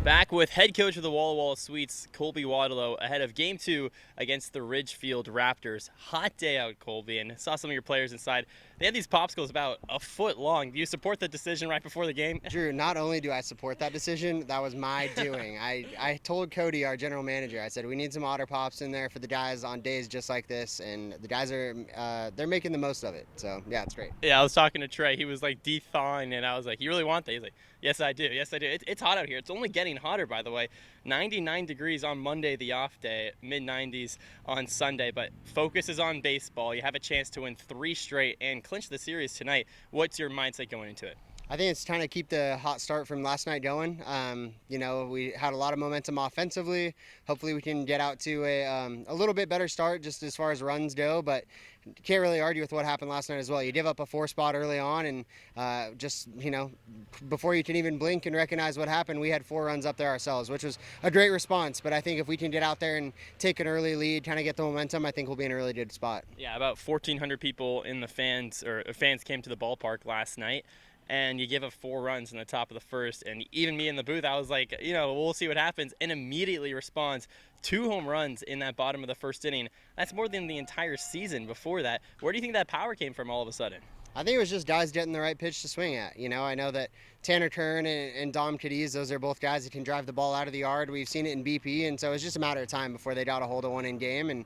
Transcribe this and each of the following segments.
Back with head coach of the Walla Walla Sweets, Colby Watilo, ahead of Game 2 against the Ridgefield Raptors. Hot day out, Colby, and saw some of your players inside. They had these popsicles about a foot long. Do you support the decision right before the game? Drew, not only do I support that decision, that was my doing. I told Cody, our general manager, I said, we need some otter pops in there for the guys on days just like this, and the guys are they're making the most of it. So, yeah, it's great. Yeah, I was talking to Trey. He was like de-thawing, and I was like, you really want that? He's like, yes, I do. Yes, I do. It's hot out here. It's only getting hotter, by the way. 99 degrees on Monday, the off day, mid-90s on Sunday, but focus is on baseball. You have a chance to win 3 straight and clinch the series tonight. What's your mindset going into it? I think it's trying to keep the hot start from last night going. We had a lot of momentum offensively. Hopefully we can get out to a little bit better start just as far as runs go, but can't really argue with what happened last night as well. You give up a 4 spot early on, and before you can even blink and recognize what happened, we had 4 runs up there ourselves, which was a great response. But I think if we can get out there and take an early lead, kind of get the momentum, I think we'll be in a really good spot. Yeah, about 1,400 people in the fans came to the ballpark last night. And you give up 4 runs in the top of the first, and even me in the booth, I was like, we'll see what happens, and immediately responds 2 home runs in that bottom of the first inning. That's more than the entire season before that. Where do you think that power came from all of a sudden? I think it was just guys getting the right pitch to swing at. I know that Tanner Kern and Dom Cadiz, those are both guys that can drive the ball out of the yard. We've seen it in BP, and so it's just a matter of time before they got a hold of one in game. And,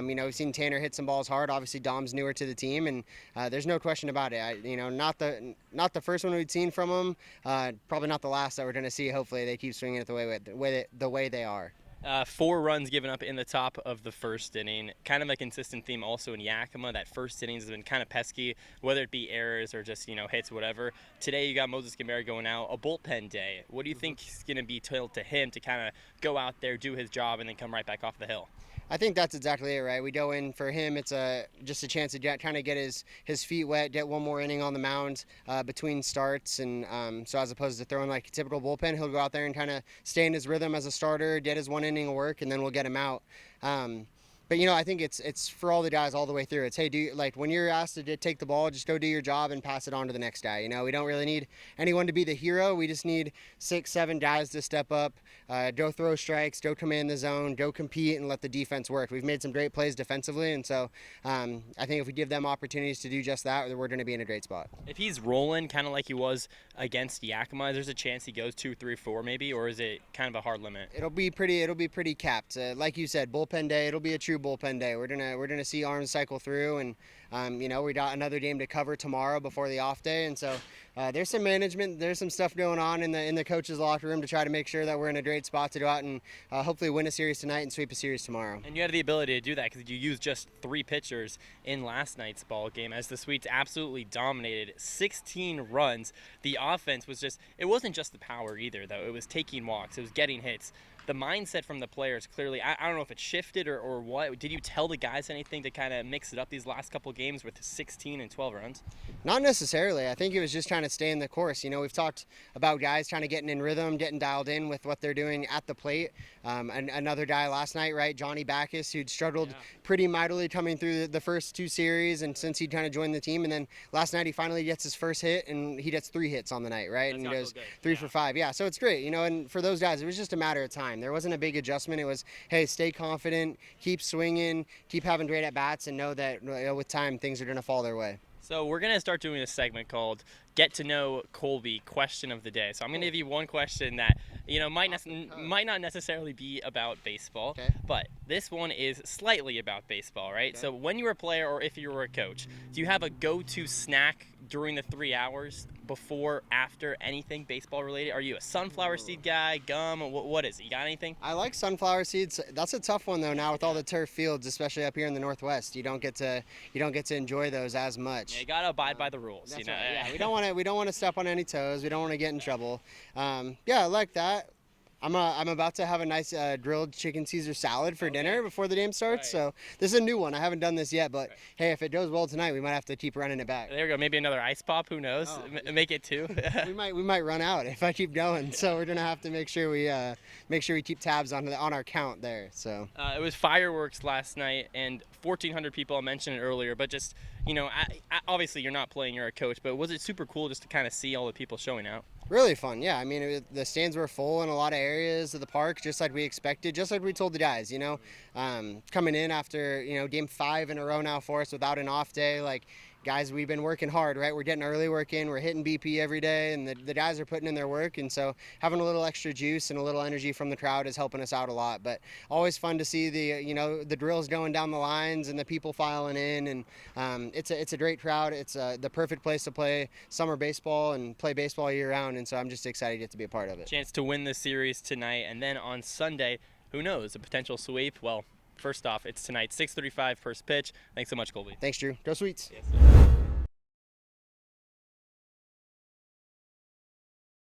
we've seen Tanner hit some balls hard. Obviously, Dom's newer to the team, and there's no question about it. Not the first one we'd seen from him, probably not the last that we're going to see. Hopefully, they keep swinging it the way they are. 4 runs given up in the top of the first inning. Kind of a consistent theme also in Yakima. That first inning has been kind of pesky, whether it be errors or just, hits, whatever. Today you got Moses Gamera going out, a bullpen day. What do you think is going to be told to him to kind of go out there, do his job, and then come right back off the hill? I think that's exactly it, right? We go in for him. It's just a chance to kind of get his feet wet, get one more inning on the mound between starts. And so as opposed to throwing like a typical bullpen, he'll go out there and kind of stay in his rhythm as a starter, get his 1 inning of work, and then we'll get him out. But, I think it's for all the guys all the way through. It's, hey, when you're asked to take the ball, just go do your job and pass it on to the next guy. We don't really need anyone to be the hero. We just need 6, 7 guys to step up, go throw strikes, go command the zone, go compete, and let the defense work. We've made some great plays defensively, and so I think if we give them opportunities to do just that, we're going to be in a great spot. If he's rolling kind of like he was against Yakima, there's a chance he goes 2, 3, 4 maybe, or is it kind of a hard limit? It'll be pretty capped. Like you said, bullpen day. It'll be a true bullpen day. We're gonna see arms cycle through, and we got another game to cover tomorrow before the off day, and so there's some management, there's some stuff going on in the coach's locker room to try to make sure that we're in a great spot to go out and hopefully win a series tonight and sweep a series tomorrow. And you had the ability to do that because you used just 3 pitchers in last night's ball game as the Sweets absolutely dominated 16 runs. The offense was it wasn't just the power either, though. It was taking walks, it was getting hits. The mindset from the players, clearly, I don't know if it shifted or what. Did you tell the guys anything to kind of mix it up these last couple games with 16 and 12 runs? Not necessarily. I think it was just trying to stay in the course. We've talked about guys trying to get in rhythm, getting dialed in with what they're doing at the plate. And another guy last night, right, Johnny Backus, who'd struggled pretty mightily coming through the first 2 series, and since he kind of joined the team. And then last night he finally gets his first hit, and he gets 3 hits on the night, right? And he goes 3 for 5. Yeah, so it's great, and for those guys, it was just a matter of time. There wasn't a big adjustment. It was, hey, stay confident, keep swinging, keep having great at-bats, and know that with time things are going to fall their way. So we're going to start doing a segment called Get to Know Colby Question of the Day. So I'm going to give you one question that might not necessarily be about baseball, but this one is slightly about baseball, right? Okay. So when you were a player or if you were a coach, do you have a go-to snack during the 3 hours before, after, anything baseball related? Are you a sunflower seed guy, gum? What is it? You got anything? I like sunflower seeds. That's a tough one though now with all the turf fields, especially up here in the Northwest. You don't get to enjoy those as much. Yeah, you got to abide by the rules. That's right. Yeah, we don't want to step on any toes. We don't want to get in trouble. I like that. I'm about to have a nice grilled chicken Caesar salad for dinner before the game starts. Right. So this is a new one. I haven't done this yet, but hey, if it goes well tonight, we might have to keep running it back. There we go. Maybe another ice pop. Who knows? Make it 2. we might run out if I keep going. So we're gonna have to make sure we keep tabs on our count there. So it was fireworks last night, and 1,400 people. I mentioned it earlier, but just obviously you're not playing, you're a coach, but was it super cool just to kind of see all the people showing out? Really fun, yeah. I mean, the stands were full in a lot of areas of the park, just like we expected, just like we told the guys, coming in after, game 5 in a row now for us without an off day. Like, guys, we've been working hard, right? We're getting early work in, we're hitting BP every day, and the guys are putting in their work. And so having a little extra juice and a little energy from the crowd is helping us out a lot. But always fun to see the drills going down the lines and the people filing in. And it's a great crowd. It's the perfect place to play summer baseball and play baseball year round. And so I'm just excited to get to be a part of it. Chance to win the series tonight, and then on Sunday, who knows, a potential sweep? Well, first off, it's tonight, 6:35 first pitch. Thanks so much, Colby. Thanks, Drew. Go Sweets. Yes, sir.